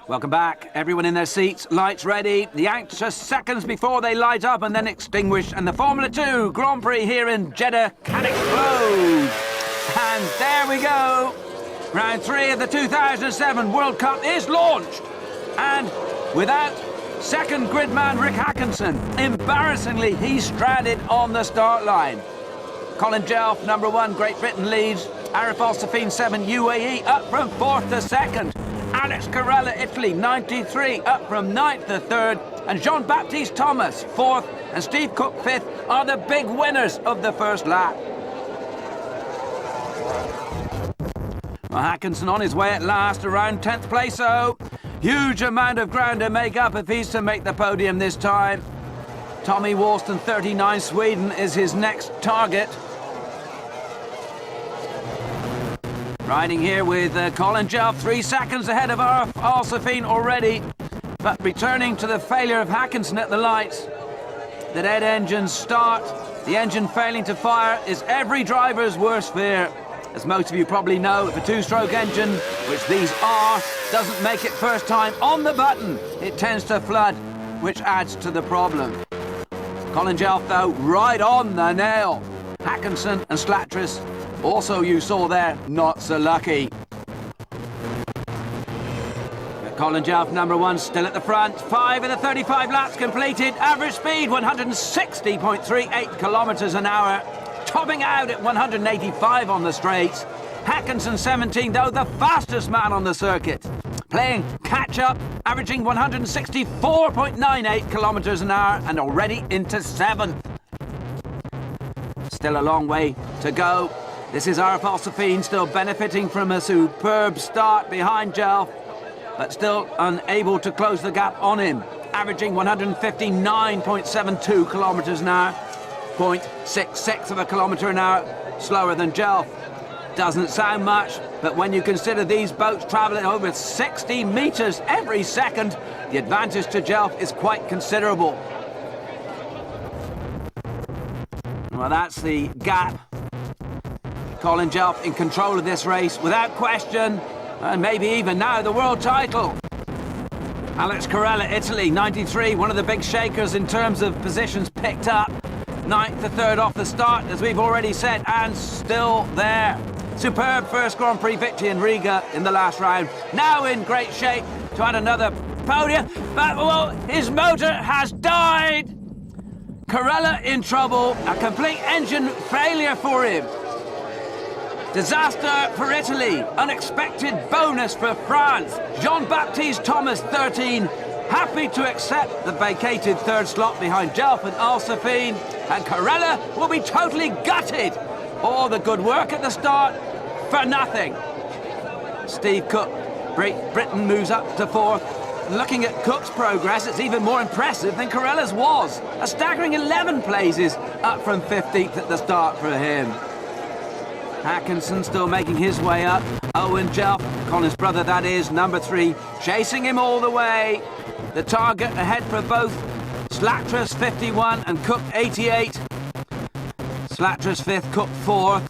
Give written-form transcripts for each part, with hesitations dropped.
Welcome back. Everyone in their seats, lights ready. The anxious seconds before they light up and then extinguish. And the Formula 2 Grand Prix here in Jeddah can explode. And there we go. Round 3 of the 2007 World Cup is launched. And without second gridman Rick Hackinson, embarrassingly, he's stranded on the start line. Colin Jelf, number 1, Great Britain leads. Arif Al-Safin 7, UAE, up from 4th to 2nd. Alex Carella, Italy, 93, up from 9th to 3rd. And Jean-Baptiste Thomas, 4th, and Steve Cook, 5th, are the big winners of the first lap. Well, Hackinson on his way at last, around 10th place, so huge amount of ground to make up if he's to make the podium this time. Tommy Walston, 39, Sweden, is his next target. Riding here with Colin Jelf, 3 seconds ahead of Arif Al-Safin already. But returning to the failure of Hackinson at the lights. The dead engines start, the engine failing to fire is every driver's worst fear. As most of you probably know, if a 2-stroke engine, which these are, doesn't make it first time on the button, it tends to flood, which adds to the problem. Colin Jelf, though, right on the nail. Hackinson and Slatteris, also you saw there, not so lucky. Colin Jelf, number 1, still at the front. 5 of the 35 laps completed. Average speed, 160.38 kilometres an hour. Topping out at 185 on the straights. Hackinson, 17, though, the fastest man on the circuit. Playing catch-up, averaging 164.98 kilometres an hour and already into 7th. Still a long way to go. This is Arif Al-Safin, still benefiting from a superb start behind Jelf, but still unable to close the gap on him, averaging 159.72 kilometres an hour, 0.66 of a kilometre an hour slower than Jelf. Doesn't sound much, but when you consider these boats travelling over 60 metres every second, the advantage to Jelf is quite considerable. Well, that's the gap. Colin Jelf in control of this race, without question, and maybe even now the world title. Alex Carella, Italy, 93, one of the big shakers in terms of positions picked up. 9th to 3rd off the start, as we've already said, and still there. Superb first Grand Prix victory in Riga in the last round. Now in great shape to add another podium, but, well, his motor has died. Carella in trouble, a complete engine failure for him. Disaster for Italy, unexpected bonus for France. Jean-Baptiste Thomas, 13, happy to accept the vacated 3rd slot behind Jelf and Al-Safin, and Carella will be totally gutted. All the good work at the start for nothing. Steve Cook, Britain moves up to 4th. Looking at Cook's progress, it's even more impressive than Carella's was. A staggering 11 places up from 15th at the start for him. Hackinson still making his way up. Owen Jelf, Colin's brother that is, number 3, chasing him all the way. The target ahead for both Slatteris, 51, and Cook, 88. Slatteris 5th, Cook 4th.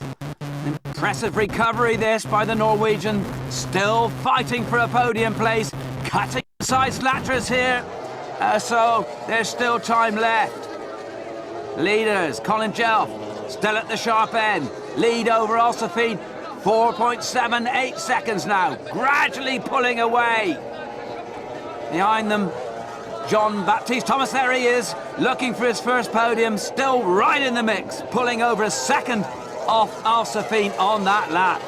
Impressive recovery this by the Norwegian. Still fighting for a podium place. Cutting inside Slatteris here. So there's still time left. Leaders, Colin Jelf, still at the sharp end. Lead over Al-Safin, 4.78 seconds now. Gradually pulling away. Behind them, Jean-Baptiste Thomas, there he is, looking for his first podium, still right in the mix, pulling over a second off Al-Safin on that lap.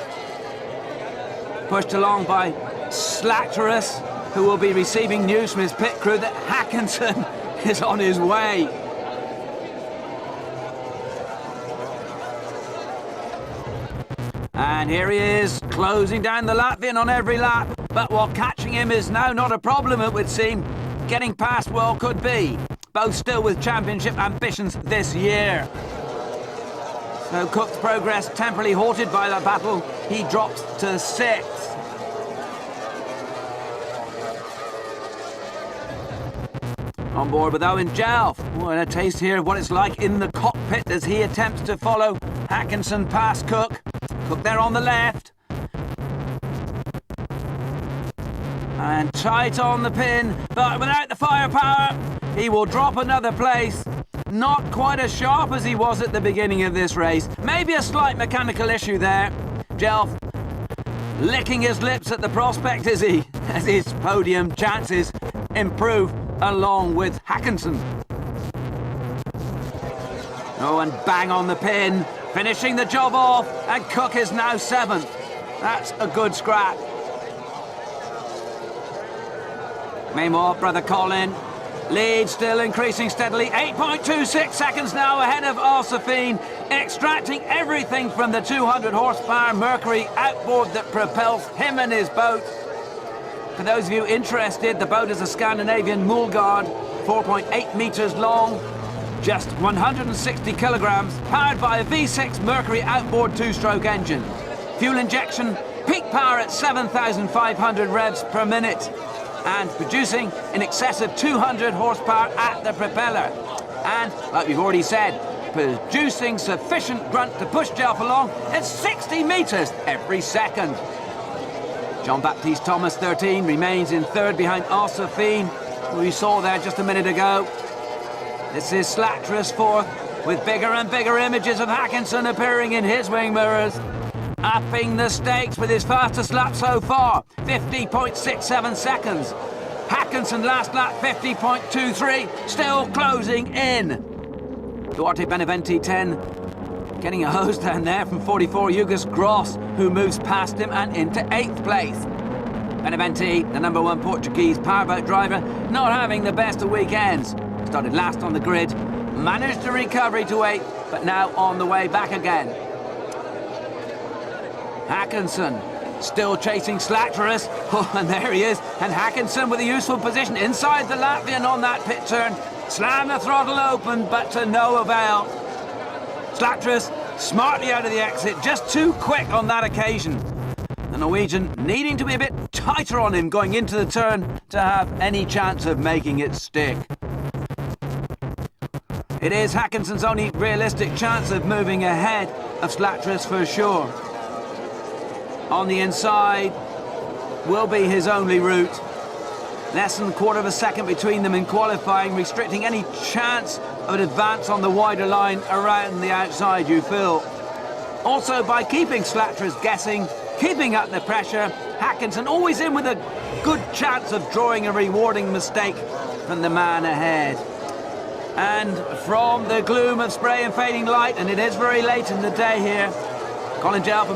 Pushed along by Slatteris, who will be receiving news from his pit crew that Hackinson is on his way. And here he is, closing down the Latvian on every lap. But what catching him is now not a problem, it would seem. Getting past, well, could be. Both still with championship ambitions this year. So Cook's progress temporarily halted by the battle. He drops to 6th. On board with Owen Jelf. Oh, and a taste here of what it's like in the cockpit as he attempts to follow Hackinson past Cook. Cook there on the left. And tight on the pin, but without the firepower, he will drop another place. Not quite as sharp as he was at the beginning of this race. Maybe a slight mechanical issue there. Jelf licking his lips at the prospect as his podium chances improve along with Hackinson. Oh, and bang on the pin, finishing the job off, and Cook is now 7th. That's a good scrap. Meanwhile, brother Colin lead still increasing steadily. 8.26 seconds now ahead of Al-Safin, extracting everything from the 200 horsepower Mercury outboard that propels him and his boat. For those of you interested, the boat is a Scandinavian Mullgard, 4.8 meters long, just 160 kilograms, powered by a V6 Mercury outboard two-stroke engine. Fuel injection, peak power at 7,500 revs per minute, and producing in excess of 200 horsepower at the propeller. And, like we've already said, producing sufficient grunt to push Jelf along at 60 metres every second. Jean-Baptiste Thomas, 13, remains in 3rd behind Al-Safin, who we saw there just a minute ago. This is Slatteris 4th, with bigger and bigger images of Hackinson appearing in his wing mirrors. Upping the stakes with his fastest lap so far, 50.67 seconds. Hackinson last lap, 50.23, still closing in. Duarte Benavente, 10, getting a hose down there from 44 Hugus Gross, who moves past him and into 8th place. Benavente, the #1 Portuguese powerboat driver, not having the best of weekends. Started last on the grid, managed to recover to 8th, but now on the way back again. Hackinson still chasing Slatteris. Oh, and there he is. And Hackinson with a useful position inside the Latvian on that pit turn. Slam the throttle open, but to no avail. Slatteris smartly out of the exit, just too quick on that occasion. The Norwegian needing to be a bit tighter on him going into the turn to have any chance of making it stick. It is Hackinson's only realistic chance of moving ahead of Slatteris for sure. On the inside will be his only route. Less than a quarter of a second between them in qualifying, restricting any chance of an advance on the wider line around the outside, you feel. Also, by keeping Slatteris guessing, keeping up the pressure, Hackinson always in with a good chance of drawing a rewarding mistake from the man ahead. And from the gloom of spray and fading light, and it is very late in the day here, Colin Jelf